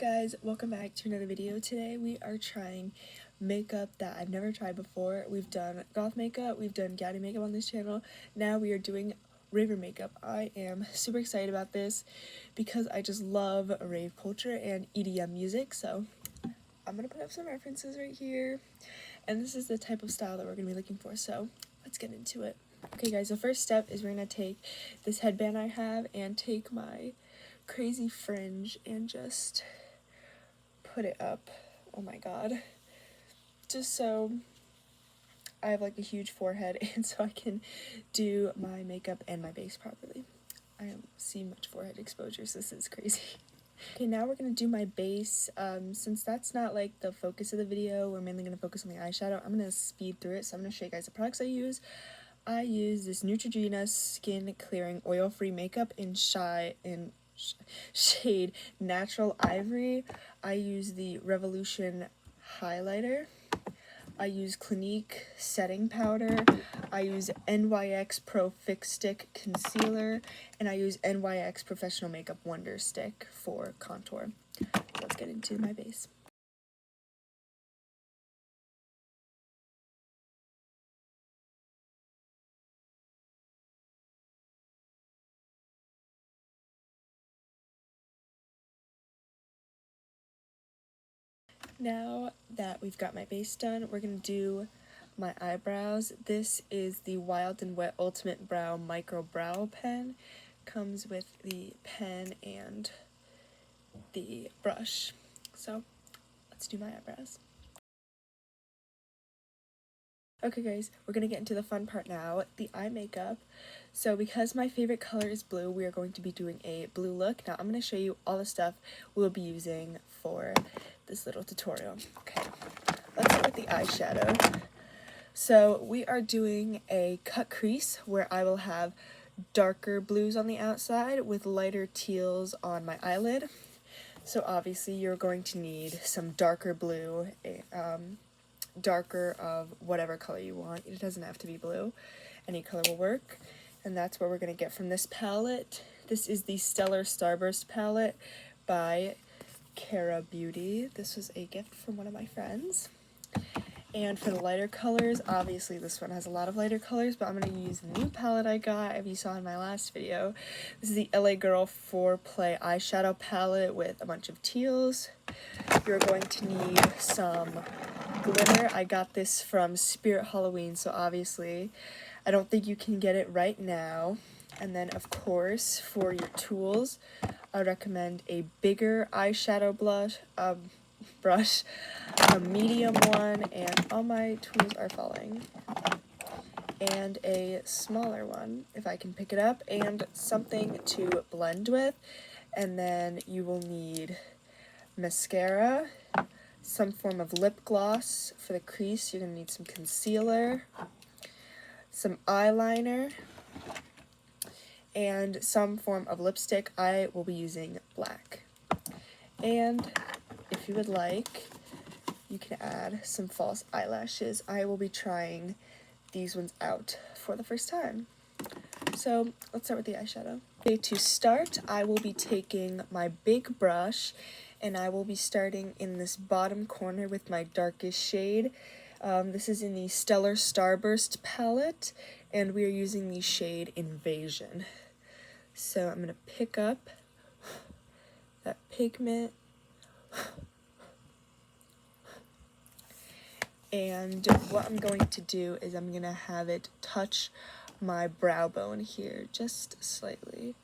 Guys, welcome back to another video. Today we are trying makeup that I've never tried before. We've done goth makeup, we've done Gaddy makeup on this channel. Now we are doing Raver makeup. I am super excited about this because I just love rave culture and EDM music. So I'm gonna put up some references right here. And this is the type of style that we're gonna be looking for. So let's get into it. Okay guys, the first step is we're gonna take this headband I have and take my crazy fringe and just put it up. Oh my god. Just so I have like a huge forehead and so I can do my makeup and my base properly. I don't see much forehead exposure, so this is crazy. Okay, now we're gonna do my base. Since that's not like the focus of the video, we're mainly gonna focus on the eyeshadow. I'm gonna speed through it, so I'm gonna show you guys the products I use. I use this Neutrogena Skin Clearing Oil-Free Makeup in shade Natural Ivory. I use the Revolution highlighter. I use Clinique setting powder. I use NYX Pro Fix Stick concealer, and I use NYX Professional Makeup Wonder Stick for contour. Let's get into my base. Now that we've got my base done, we're going to do my eyebrows. This is the Wild and Wet Ultimate Brow Micro Brow Pen. Comes with the pen and the brush. So let's do my eyebrows. Okay guys, we're going to get into the fun part now, the eye makeup. So because my favorite color is blue, we are going to be doing a blue look. Now I'm going to show you all the stuff we'll be using for this little tutorial. Okay, let's start with the eyeshadow. So we are doing a cut crease where I will have darker blues on the outside with lighter teals on my eyelid. So obviously you're going to need some darker blue, darker of whatever color you want. It doesn't have to be blue. Any color will work. And that's what we're going to get from this palette. This is the Stellar Starburst palette by Cara Beauty. This was a gift from one of my friends. And for the lighter colors, obviously this one has a lot of lighter colors, but I'm going to use the new palette I got, if you saw in my last video. This is the LA Girl 4Play eyeshadow palette with a bunch of teals. You're going to need some glitter. I got this from Spirit Halloween, so obviously I don't think you can get it right now. And then of course for your tools, I recommend a bigger eyeshadow brush, a medium one, and all my tools are falling, and a smaller one if I can pick it up, and something to blend with. And then you will need mascara, some form of lip gloss for the crease. You're going to need some concealer, some eyeliner, and some form of lipstick. I will be using black. And if you would like, you can add some false eyelashes. I will be trying these ones out for the first time. So let's start with the eyeshadow. Okay, to start, I will be taking my big brush and I will be starting in this bottom corner with my darkest shade. This is in the Stellar Starburst palette, and we are using the shade Invasion. So I'm going to pick up that pigment, and what I'm going to do is I'm going to have it touch my brow bone here just slightly.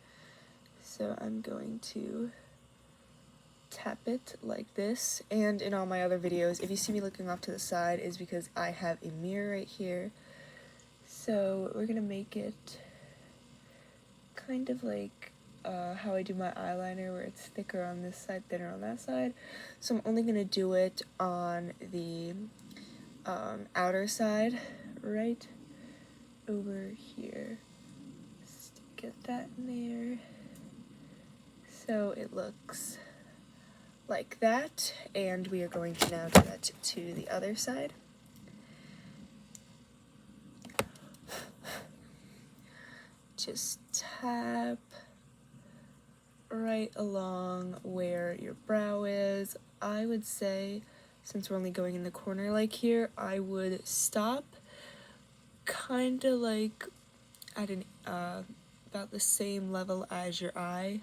So I'm going to tap it like this, and in all my other videos, if you see me looking off to the side, is because I have a mirror right here. So we're gonna make it kind of like how I do my eyeliner, where it's thicker on this side, thinner on that side. So I'm only gonna do it on the outer side, right over here. Just get that in there so it looks like that, and we are going to now do that to the other side. Just tap right along where your brow is. I would say, since we're only going in the corner like here, I would stop kind of like at an about the same level as your eye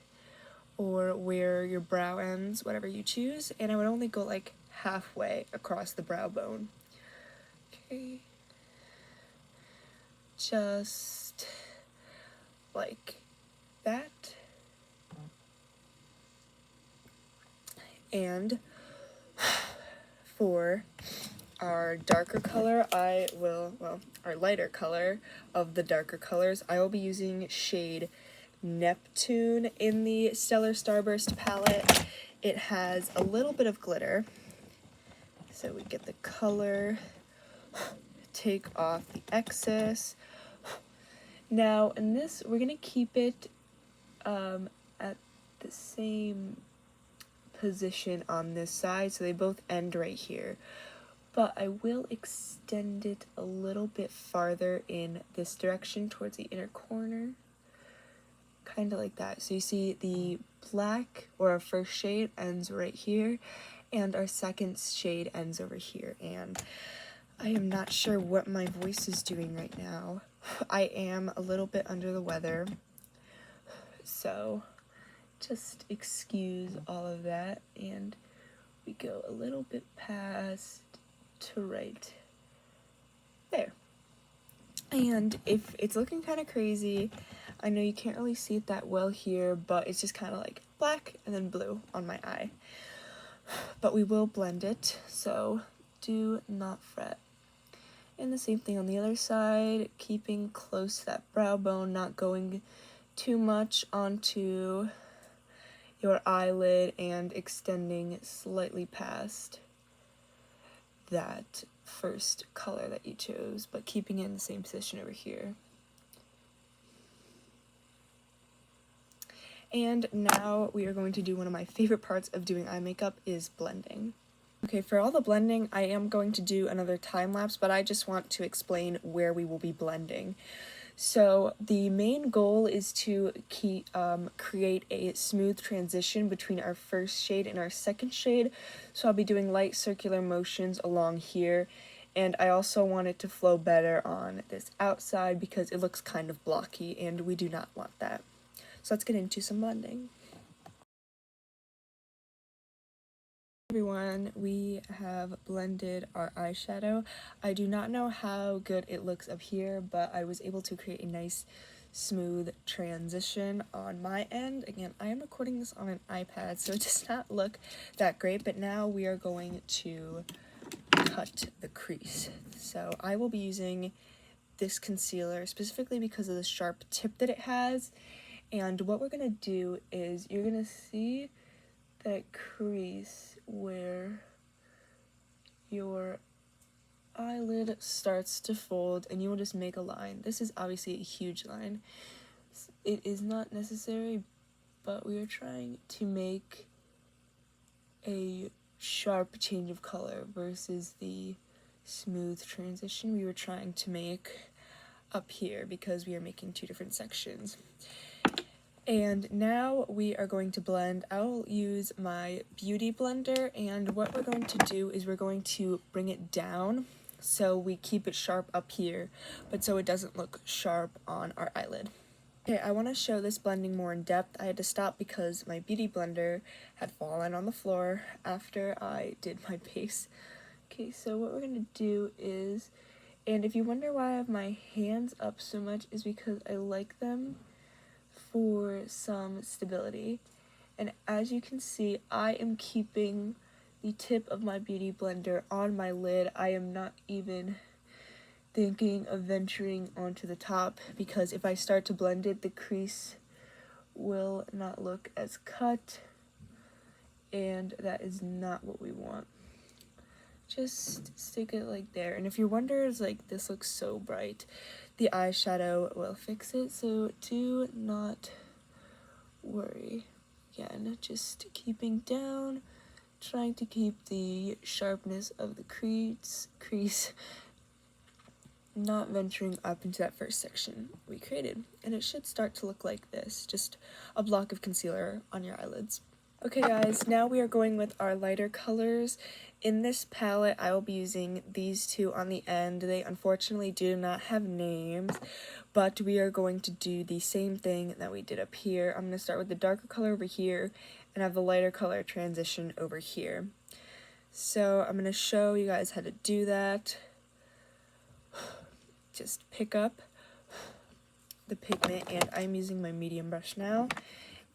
or where your brow ends, whatever you choose, and I would only go like halfway across the brow bone. Okay, just like that. And for our darker color, our lighter color of the darker colors, I will be using shade Neptune in the Stellar Starburst palette. It has a little bit of glitter, so we get the color, take off the excess. Now in this, we're gonna keep it at the same position on this side, so they both end right here. But I will extend it a little bit farther in this direction towards the inner corner. Kind of like that. So you see the black, or our first shade, ends right here, and our second shade ends over here. And I am not sure what my voice is doing right now. I am a little bit under the weather, so just excuse all of that. And we go a little bit past to right there. And if it's looking kind of crazy, I know you can't really see it that well here, but it's just kind of like black and then blue on my eye. But we will blend it, so do not fret. And the same thing on the other side, keeping close to that brow bone, not going too much onto your eyelid and extending slightly past that first color that you chose, but keeping it in the same position over here. And now we are going to do one of my favorite parts of doing eye makeup, is blending. Okay, for all the blending, I am going to do another time lapse, but I just want to explain where we will be blending. So the main goal is to create a smooth transition between our first shade and our second shade. So I'll be doing light circular motions along here, and I also want it to flow better on this outside because it looks kind of blocky and we do not want that. So let's get into some blending. Everyone, we have blended our eyeshadow. I do not know how good it looks up here, but I was able to create a nice smooth transition on my end. Again, I am recording this on an iPad, so it does not look that great, but now we are going to cut the crease. So I will be using this concealer specifically because of the sharp tip that it has, and what we're going to do is you're going to see that crease where your eyelid starts to fold, and you will just make a line. This is obviously a huge line. It is not necessary, but we are trying to make a sharp change of color versus the smooth transition we were trying to make up here because we are making two different sections. And now we are going to blend. I'll use my beauty blender, and what we're going to do is we're going to bring it down so we keep it sharp up here, but so it doesn't look sharp on our eyelid. Okay, I want to show this blending more in depth. I had to stop because my beauty blender had fallen on the floor after I did my base. Okay, so what we're going to do is, and if you wonder why I have my hands up so much, is because I like them for some stability. And as you can see, I am keeping the tip of my beauty blender on my lid. I am not even thinking of venturing onto the top, because if I start to blend it, the crease will not look as cut, and that is not what we want. Just stick it like there. And if your wonder is like, this looks so bright, the eyeshadow will fix it, so do not worry. Again, just keeping down, trying to keep the sharpness of the crease not venturing up into that first section we created. And it should start to look like this, just a block of concealer on your eyelids. Okay guys, now we are going with our lighter colors. In this palette, I will be using these two on the end. They unfortunately do not have names, but we are going to do the same thing that we did up here. I'm going to start with the darker color over here and have the lighter color transition over here. So I'm going to show you guys how to do that. Just pick up the pigment, and I'm using my medium brush now.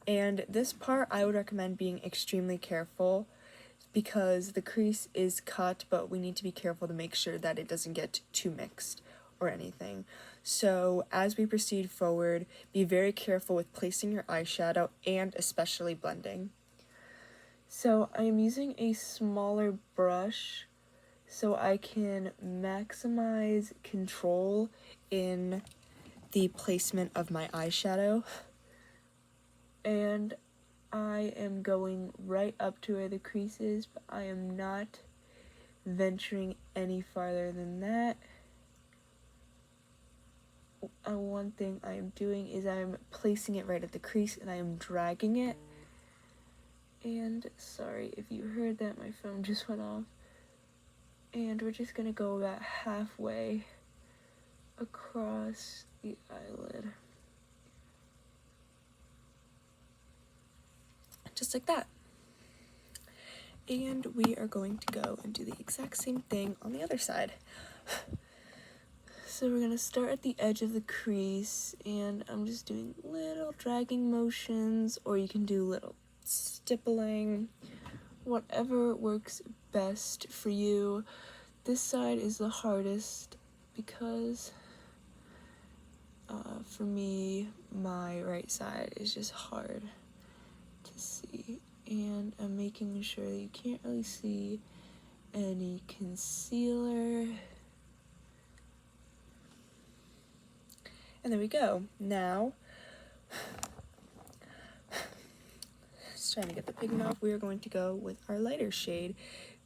And this part I would recommend being extremely careful because the crease is cut, but we need to be careful to make sure that it doesn't get too mixed or anything. So as we proceed forward, be very careful with placing your eyeshadow and especially blending. So I am using a smaller brush so I can maximize control in the placement of my eyeshadow. And I am going right up to where the crease is, but I am not venturing any farther than that. One thing I am doing is I'm placing it right at the crease and I am dragging it. And sorry if you heard that, my phone just went off. And we're just gonna go about halfway across the eyelid. Just like that. And we are going to go and do the exact same thing on the other side. So we're going to start at the edge of the crease, and I'm just doing little dragging motions, or you can do little stippling, whatever works best for you. This side is the hardest because for me, my right side is just hard to see, and I'm making sure that you can't really see any concealer. And there we go. Now, just trying to get the pigment off, we are going to go with our lighter shade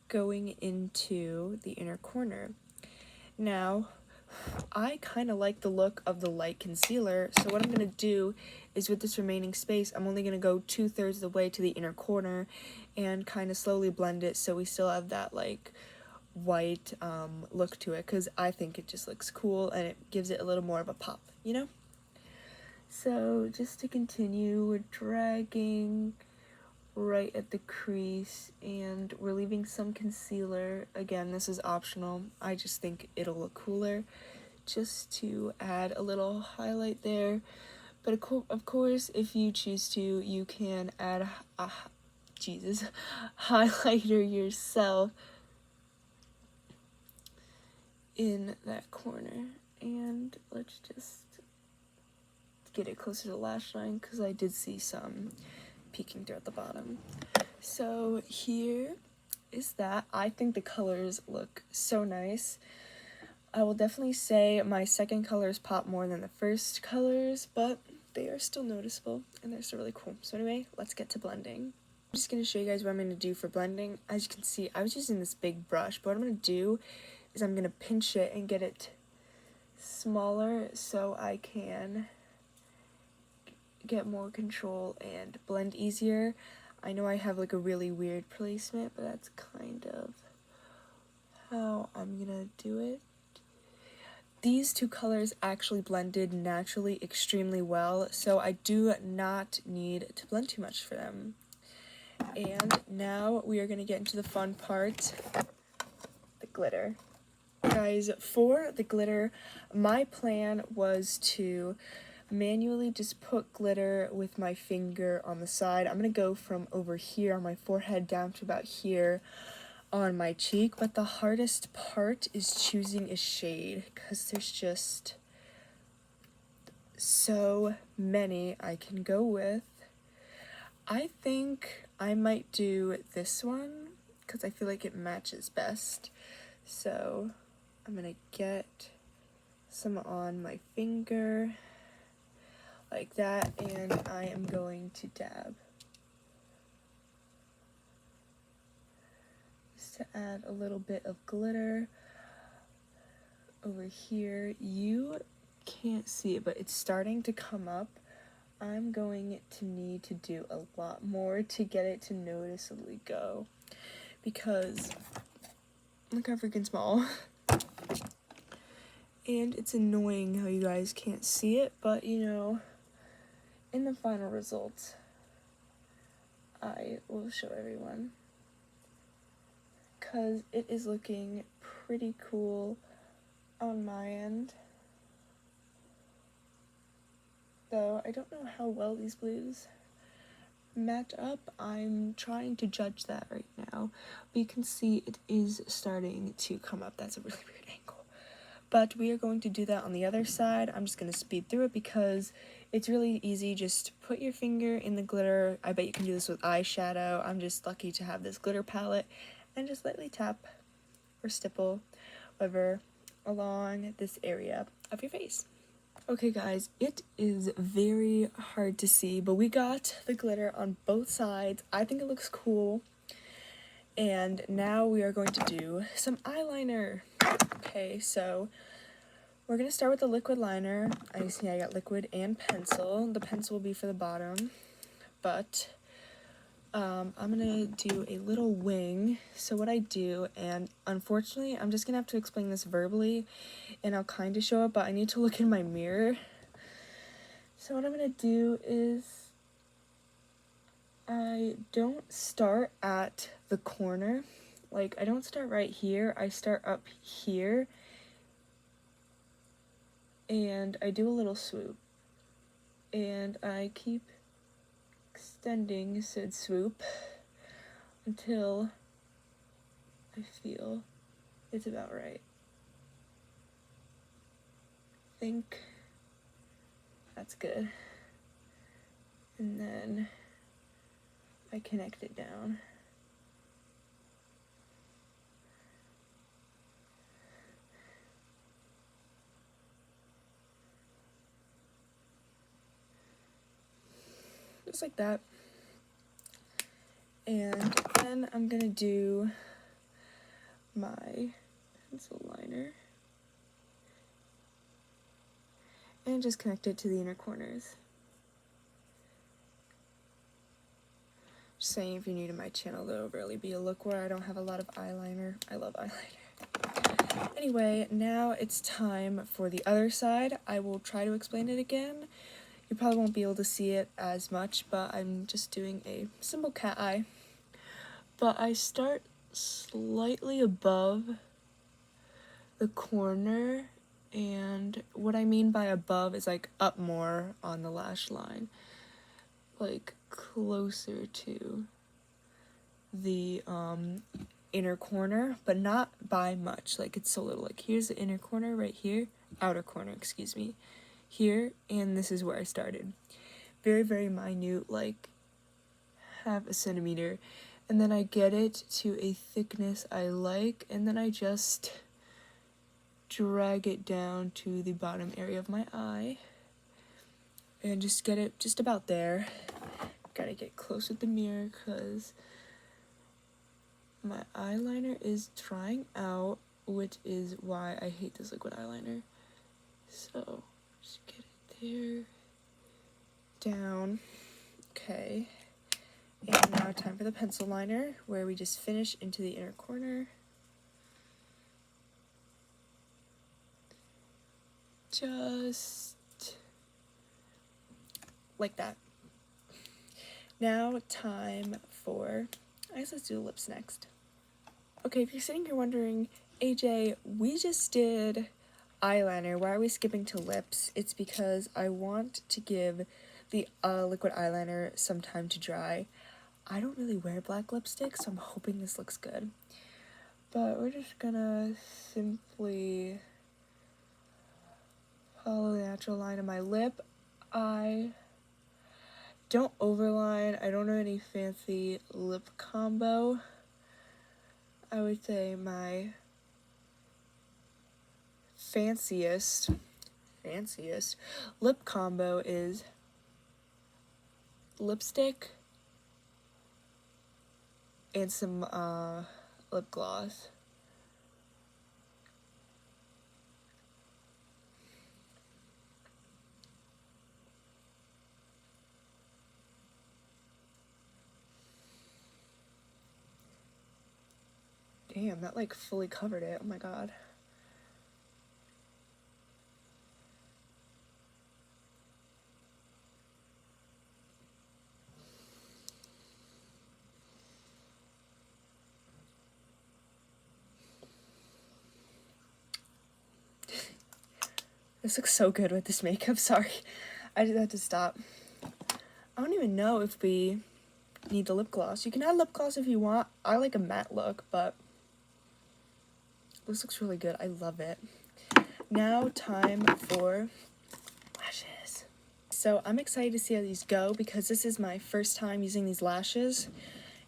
going into the inner corner. Now, I kind of like the look of the light concealer, so what I'm going to do is with this remaining space, I'm only going to go 2/3 of the way to the inner corner and kind of slowly blend it so we still have that like white look to it, because I think it just looks cool and it gives it a little more of a pop, you know? So just to continue, we're dragging right at the crease and we're leaving some concealer. Again, this is optional. I just think it'll look cooler just to add a little highlight there. But of course, if you choose to, you can add a highlighter yourself in that corner. And let's just get it closer to the lash line because I did see some peeking through at the bottom. So here is that. I think the colors look so nice. I will definitely say my second colors pop more than the first colors, but they are still noticeable and they're still really cool. So anyway, let's get to blending. I'm just going to show you guys what I'm going to do for blending. As you can see, I was using this big brush, but what I'm going to do is I'm going to pinch it and get it smaller so I can get more control and blend easier. I know I have like a really weird placement, but that's kind of how I'm gonna do it. These two colors actually blended naturally extremely well, so I do not need to blend too much for them. And now we are gonna get into the fun part, the glitter. Guys, for the glitter, my plan was to manually just put glitter with my finger on the side. I'm going to go from over here on my forehead down to about here on my cheek, but the hardest part is choosing a shade because there's just so many I can go with. I think I might do this one because I feel like it matches best. So I'm going to get some on my finger like that, and I am going to dab just to add a little bit of glitter. over here. You can't see it, but it's starting to come up. I'm going to need to do a lot more to get it to noticeably go, because look how freaking small. And it's annoying how you guys can't see it, but you know, in the final results, I will show everyone, because it is looking pretty cool on my end. Though I don't know how well these blues match up. I'm trying to judge that right now. But you can see it is starting to come up. That's a really weird angle. But we are going to do that on the other side. I'm just going to speed through it because it's really easy. Just put your finger in the glitter. I bet you can do this with eyeshadow. I'm just lucky to have this glitter palette. And just lightly tap or stipple, whatever, along this area of your face. Okay guys, it is very hard to see, but we got the glitter on both sides. I think it looks cool. And now we are going to do some eyeliner. Okay, so we're going to start with the liquid liner. I see I got liquid and pencil. The pencil will be for the bottom, but I'm going to do a little wing. So what I do, and unfortunately I'm just going to have to explain this verbally, and I'll kind of show it, but I need to look in my mirror. So what I'm going to do is I don't start at the corner. Like, I don't start right here. I start up here. And I do a little swoop. And I keep extending said swoop until I feel it's about right. I think that's good. And then I connect it down. Just like that. And then I'm gonna do my pencil liner and just connect it to the inner corners. Just saying, if you're new to my channel, there'll really be a look where I don't have a lot of eyeliner. I love eyeliner. Anyway, now it's time for the other side. I will try to explain it again. You probably won't be able to see it as much, but I'm just doing a simple cat eye. But I start slightly above the corner, and what I mean by above is like up more on the lash line, like closer to the inner corner, but not by much. Like, it's so little. Like, here's the inner corner right here, outer corner, excuse me, here, and this is where I started. Very, very minute, like half a centimeter, and then I get it to a thickness I like, and then I just drag it down to the bottom area of my eye and just get it just about there. Gotta get close with the mirror because my eyeliner is drying out, which is why I hate this liquid eyeliner. So just get it there, down. Okay, and now time for the pencil liner, where we just finish into the inner corner. Just like that. Now time for, I guess let's do the lips next. Okay, if you're sitting here wondering, AJ, we just did eyeliner, why are we skipping to lips? It's because I want to give the liquid eyeliner some time to dry. I don't really wear black lipstick, so I'm hoping this looks good. But we're just gonna simply follow the natural line of my lip. I don't overline. I don't know any fancy lip combo. I would say my fanciest lip combo is lipstick and some lip gloss. Damn, that like fully covered it. Oh my god. This looks so good with this makeup. Sorry. I just had to stop. I don't even know if we need the lip gloss. You can add lip gloss if you want. I like a matte look, but this looks really good. I love it. Now time for lashes. So I'm excited to see how these go because this is my first time using these lashes,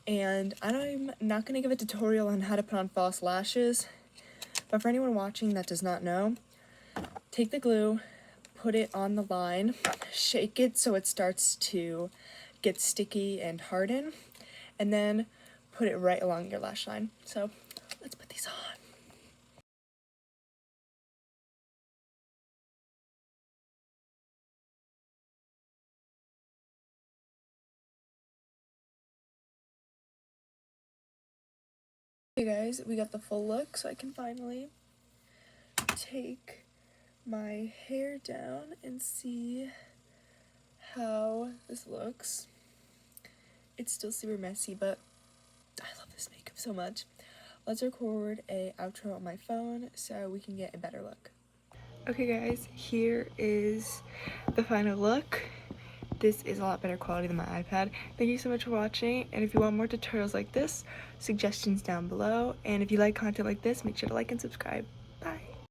and I'm not going to give a tutorial on how to put on false lashes, but for anyone watching that does not know, take the glue, put it on the line, shake it so it starts to get sticky and harden, and then put it right along your lash line. So let's put these on. Hey guys, we got the full look, so I can finally take my hair down and see how this looks. It's still super messy, but I love this makeup so much. Let's record a outro on my phone so we can get a better look. Okay guys, here is the final look. This is a lot better quality than my iPad. Thank you so much for watching, and if you want more tutorials like this, suggestions down below, and if you like content like this, make sure to like and subscribe.